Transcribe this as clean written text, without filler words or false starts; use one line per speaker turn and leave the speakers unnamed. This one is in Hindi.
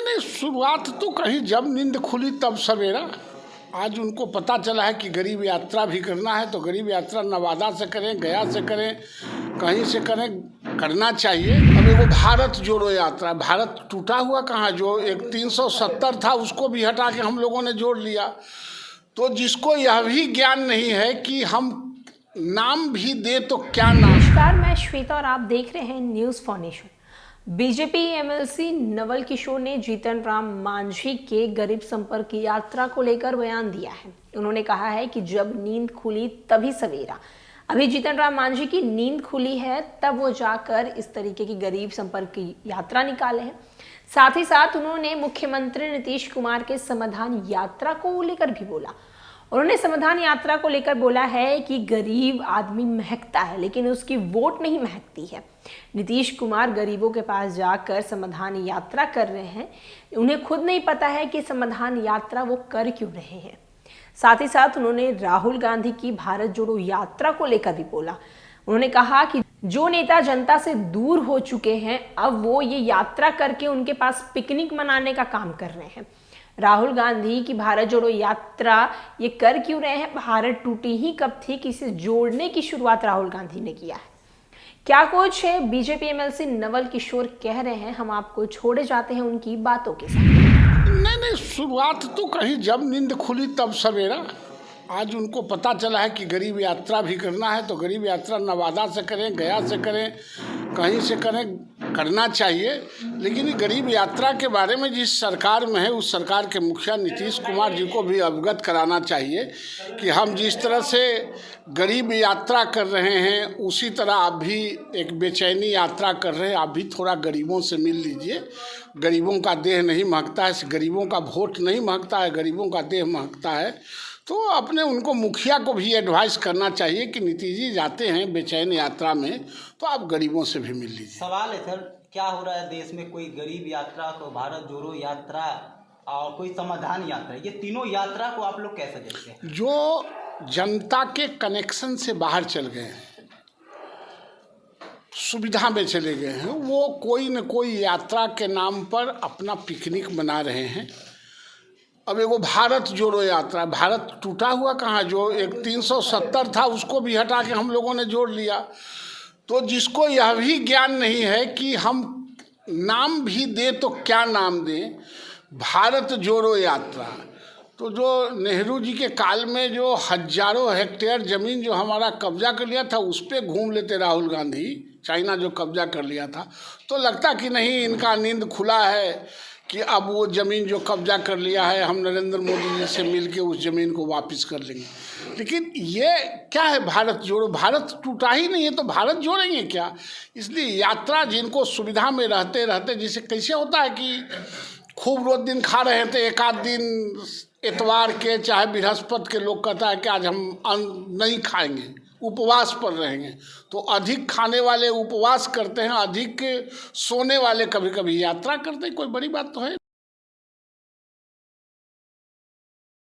नहीं, शुरुआत तो कहीं जब नींद खुली तब सवेरा। आज उनको पता चला है कि गरीब यात्रा भी करना है तो गरीब यात्रा नवादा से करें, गया से करें, कहीं से करें, करना चाहिए। अब एगो भारत जोड़ो यात्रा, भारत टूटा हुआ कहाँ, जो एक 370 था उसको भी हटा के हम लोगों ने जोड़ लिया। तो जिसको यह भी ज्ञान नहीं है कि हम नाम भी दे तो क्या नाम।
नमस्कार, मैं श्वेता और आप देख रहे हैं news for nation. BJP MLC Naval Kishore ने जीतन राम मांझी के गरीब संपर्क यात्रा को लेकर बयान दिया है। उन्होंने कहा है कि जब नींद खुली तभी सवेरा। अभी जीतन राम मांझी की नींद खुली है तब वो जाकर इस तरीके की गरीब संपर्क की यात्रा निकाले हैं। साथ ही साथ उन्होंने मुख्यमंत्री नीतीश कुमार के समाधान यात्रा को लेकर भी बोला। उन्होंने समाधान यात्रा को लेकर बोला है कि गरीब आदमी महकता है लेकिन उसकी वोट नहीं महकती है। नीतीश कुमार गरीबों के पास जाकर समाधान यात्रा कर रहे हैं, उन्हें खुद नहीं पता है कि समाधान यात्रा वो कर क्यों रहे हैं। साथ ही साथ उन्होंने राहुल गांधी की भारत जोड़ो यात्रा को लेकर भी बोला। उन्होंने कहा कि जो नेता जनता से दूर हो चुके हैं अब वो ये यात्रा करके उनके पास पिकनिक मनाने का काम कर रहे हैं। राहुल गांधी की भारत जोड़ो यात्रा ये कर क्यों रहे हैं? भारत टूटी ही कब थी कि इसे जोड़ने की शुरुआत राहुल गांधी ने किया है। क्या कुछ है बीजेपी एमएलसी नवल किशोर कह रहे हैं, हम आपको छोड़े जाते हैं उनकी बातों के साथ।
नहीं, शुरुआत तो कहीं जब नींद खुली तब सवेरा। आज उनको पता चला है कि गरीब यात्रा भी करना है तो गरीब यात्रा नवादा से करें, गया से करें, कहीं से करें, करना चाहिए। लेकिन गरीब यात्रा के बारे में जिस सरकार में है उस सरकार के मुखिया नीतीश कुमार जी को भी अवगत कराना चाहिए कि हम जिस तरह से गरीब यात्रा कर रहे हैं उसी तरह आप भी एक बेचैनी यात्रा कर रहे हैं। आप भी थोड़ा गरीबों से मिल लीजिए। गरीबों का देह नहीं महकता है, गरीबों का वोट नहीं महकता है, गरीबों का देह महकता है। तो अपने उनको मुखिया को भी एडवाइस करना चाहिए कि नीतीश जी जाते हैं बेचैन यात्रा में तो आप गरीबों से भी मिल लीजिए।
सवाल है सर, क्या हो रहा है देश में? कोई गरीब यात्रा, तो भारत जोड़ो यात्रा और कोई समाधान यात्रा, ये तीनों यात्रा को आप लोग कैसे देखते हैं?
जो जनता के कनेक्शन से बाहर चल गए हैं, सुविधा में चले गए हैं, वो कोई न कोई यात्रा के नाम पर अपना पिकनिक मना रहे हैं। अब एगो भारत जोड़ो यात्रा, भारत टूटा हुआ कहाँ, जो एक 370 था उसको भी हटा के हम लोगों ने जोड़ लिया। तो जिसको यह भी ज्ञान नहीं है कि हम नाम भी दे तो क्या नाम दें, भारत जोड़ो यात्रा। तो जो नेहरू जी के काल में जो हजारों हेक्टेयर ज़मीन जो हमारा कब्जा कर लिया था उस पर घूम लेते राहुल गांधी, चाइना जो कब्जा कर लिया था, तो लगता कि नहीं इनका नींद खुला है कि अब वो ज़मीन जो कब्जा कर लिया है हम नरेंद्र मोदी जी से मिलके उस ज़मीन को वापस कर लेंगे। लेकिन ये क्या है, भारत जोड़ो, भारत टूटा ही नहीं है तो भारत जोड़ेंगे क्या? इसलिए यात्रा जिनको सुविधा में रहते रहते, जैसे कैसे होता है कि खूब रोज दिन खा रहे थे, एक आध दिन इतवार के चाहे बृहस्पति के लोग कहता है कि आज हम अन्न नहीं खाएंगे, उपवास पर रहेंगे। तो अधिक खाने वाले उपवास करते हैं, अधिक सोने वाले कभी कभी यात्रा करते हैं। कोई बड़ी बात तो है।